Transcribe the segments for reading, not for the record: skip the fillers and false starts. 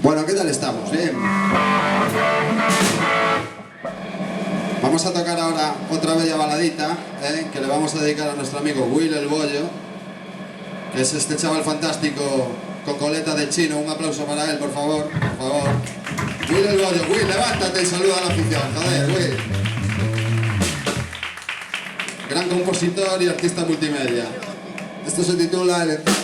Bueno, ¿qué tal estamos? Bien. Vamos a tocar ahora otra bella baladita, que le vamos a dedicar a nuestro amigo Will el Bollo, que es este chaval fantástico con coleta de chino. Un aplauso para él, por favor, por favor. Will el Bollo. Will, levántate y saluda a la afición. Joder, Will. Gran compositor y artista multimedia. Esto se titula El Entorno.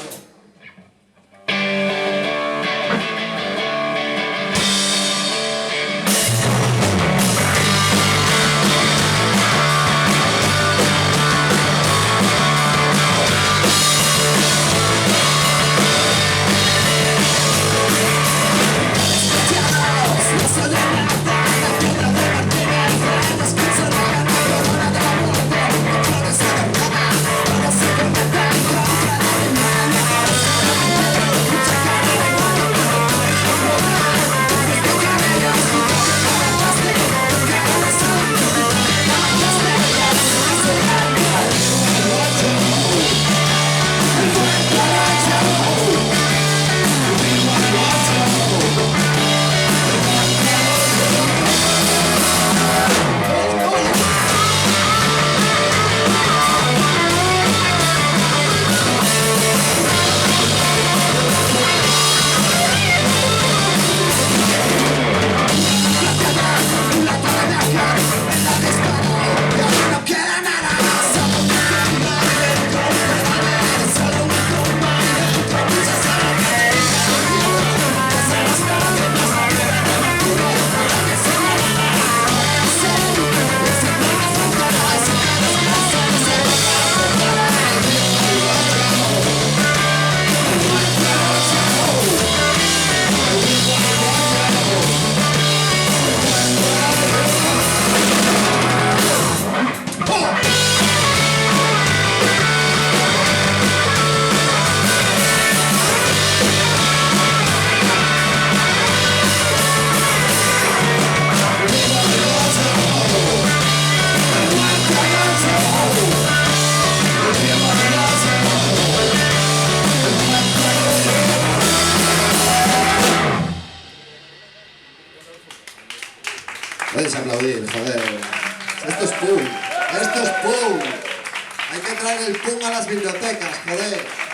Puedes aplaudir, joder. Esto es punk. Esto es punk. Hay que traer el punk a las bibliotecas, joder.